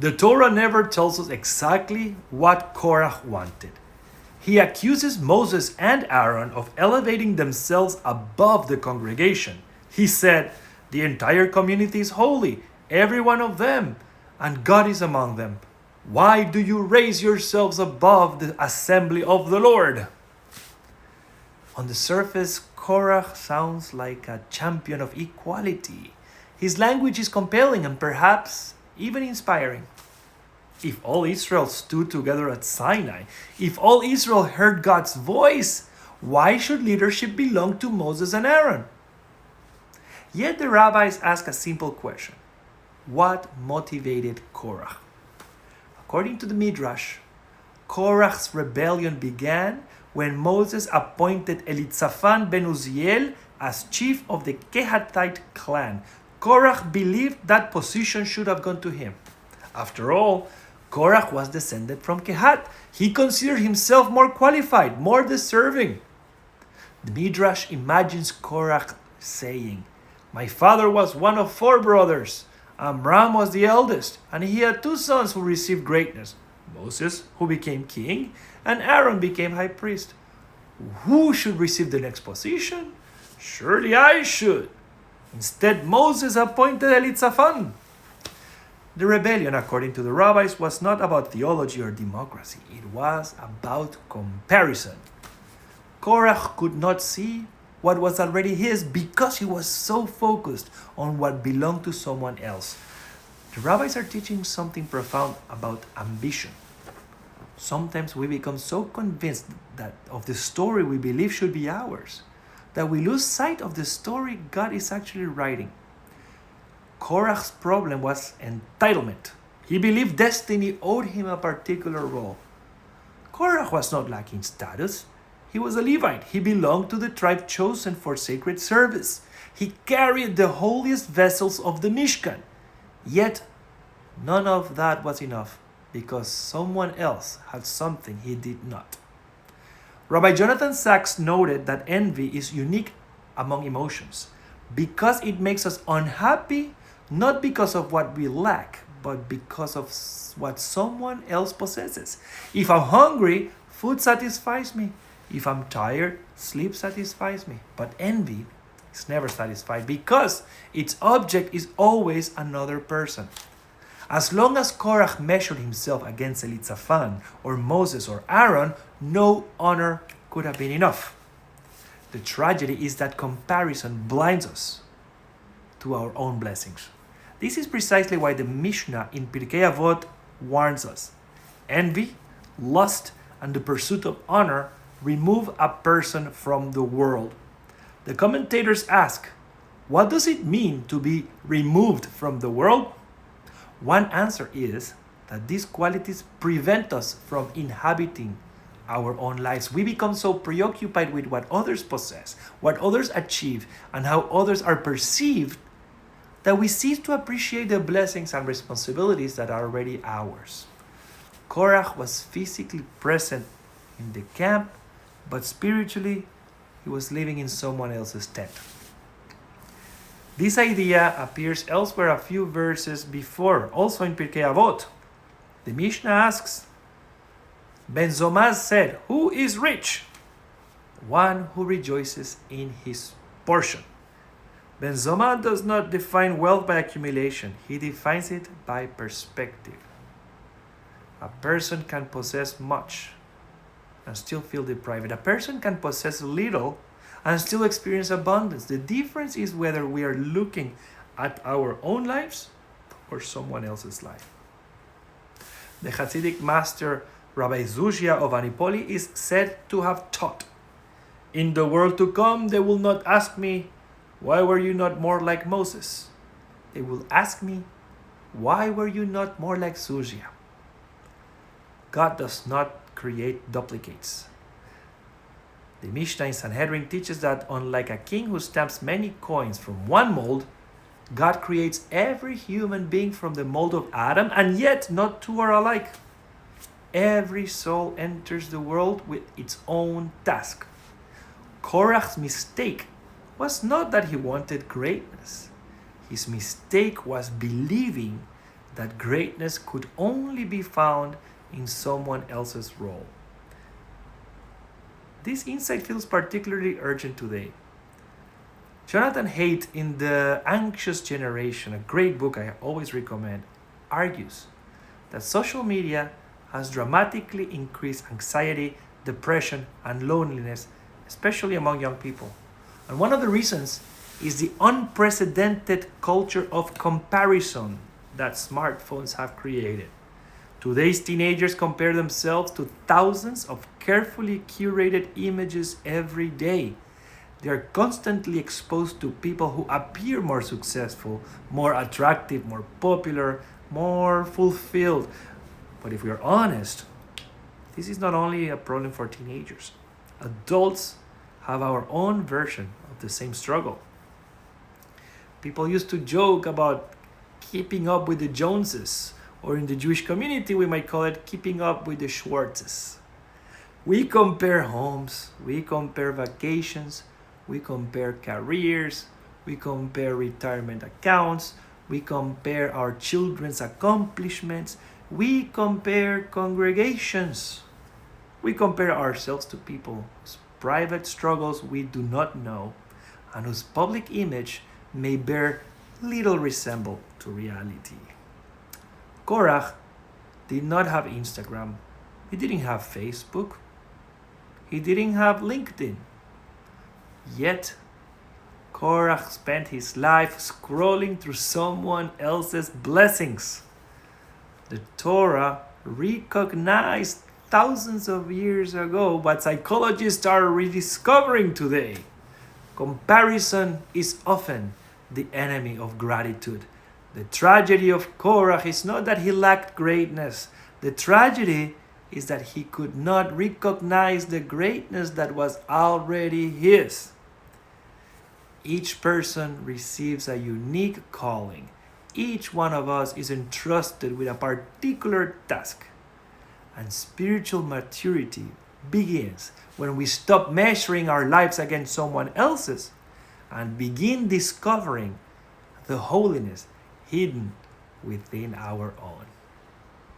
The Torah never tells us exactly what Korach wanted. He accuses Moses and Aaron of elevating themselves above the congregation. He said, "The entire community is holy, every one of them, and God is among them. Why do you raise yourselves above the assembly of the Lord?" On the surface, Korach sounds like a champion of equality. His language is compelling and perhaps even inspiring. If all Israel stood together at Sinai, if all Israel heard God's voice, why should leadership belong to Moses and Aaron? Yet the rabbis ask a simple question. What motivated Korach? According to the Midrash, Korach's rebellion began when Moses appointed Elitzaphan ben Uziel as chief of the Kehathite clan. Korach believed that position should have gone to him. After all, Korach was descended from Kehat. He considered himself more qualified, more deserving. The Midrash imagines Korach saying, "My father was one of 4 brothers. Amram was the eldest, and he had 2 sons who received greatness. Moses, who became king, and Aaron became high priest. Who should receive the next position? Surely I should." Instead, Moses appointed Elitzaphan. The rebellion, according to the rabbis, was not about theology or democracy. It was about comparison. Korach could not see what was already his because he was so focused on what belonged to someone else. The rabbis are teaching something profound about ambition. Sometimes we become so convinced that of the story we believe should be ours that we lose sight of the story God is actually writing. Korach's problem was entitlement. He believed destiny owed him a particular role. Korach was not lacking status. He was a Levite. He belonged to the tribe chosen for sacred service. He carried the holiest vessels of the Mishkan. Yet, none of that was enough because someone else had something he did not. Rabbi Jonathan Sachs noted that envy is unique among emotions because it makes us unhappy, not because of what we lack, but because of what someone else possesses. If I'm hungry, food satisfies me. If I'm tired, sleep satisfies me. But envy is never satisfied because its object is always another person. As long as Korach measured himself against Elitzaphan or Moses or Aaron, no honor could have been enough. The tragedy is that comparison blinds us to our own blessings. This is precisely why the Mishnah in Pirkei Avot warns us. Envy, lust, and the pursuit of honor remove a person from the world. The commentators ask, what does it mean to be removed from the world? One answer is that these qualities prevent us from inhabiting our own lives. We become so preoccupied with what others possess, what others achieve, and how others are perceived that we cease to appreciate the blessings and responsibilities that are already ours. Korach was physically present in the camp, but spiritually, he was living in someone else's tent. This idea appears elsewhere a few verses before, also in Pirkei Avot. The Mishnah asks, Ben Zomaz said, "Who is rich?" One who rejoices in his portion. Ben Zomaz does not define wealth by accumulation. He defines it by perspective. A person can possess much and still feel deprived. A person can possess little and still experience abundance. The difference is whether we are looking at our own lives or someone else's life. The Hasidic master Rabbi Zuzia of Anipoli is said to have taught, "In the world to come, they will not ask me, 'Why were you not more like Moses?' They will ask me, 'Why were you not more like Zuzia?'" God does not create duplicates. The Mishnah in Sanhedrin teaches that unlike a king who stamps many coins from one mold, God creates every human being from the mold of Adam, and yet not two are alike. Every soul enters the world with its own task. Korach's mistake was not that he wanted greatness. His mistake was believing that greatness could only be found in someone else's role. This insight feels particularly urgent today. Jonathan Haidt, in The Anxious Generation, a great book I always recommend, argues that social media has dramatically increased anxiety, depression, and loneliness, especially among young people. And one of the reasons is the unprecedented culture of comparison that smartphones have created. Today's teenagers compare themselves to thousands of carefully curated images every day. They are constantly exposed to people who appear more successful, more attractive, more popular, more fulfilled. But if we are honest, this is not only a problem for teenagers. Adults have our own version of the same struggle. People used to joke about keeping up with the Joneses, or in the Jewish community, we might call it keeping up with the Schwartzes. We compare homes, we compare vacations, we compare careers, we compare retirement accounts, we compare our children's accomplishments, we compare congregations. We compare ourselves to people whose private struggles we do not know and whose public image may bear little resemblance to reality. Korach did not have Instagram. He didn't have Facebook. He didn't have LinkedIn. Yet, Korach spent his life scrolling through someone else's blessings. The Torah recognized thousands of years ago what psychologists are rediscovering today. Comparison is often the enemy of gratitude. The tragedy of Korach is not that he lacked greatness. The tragedy is that he could not recognize the greatness that was already his. Each person receives a unique calling. Each one of us is entrusted with a particular task. And spiritual maturity begins when we stop measuring our lives against someone else's and begin discovering the holiness hidden within our own.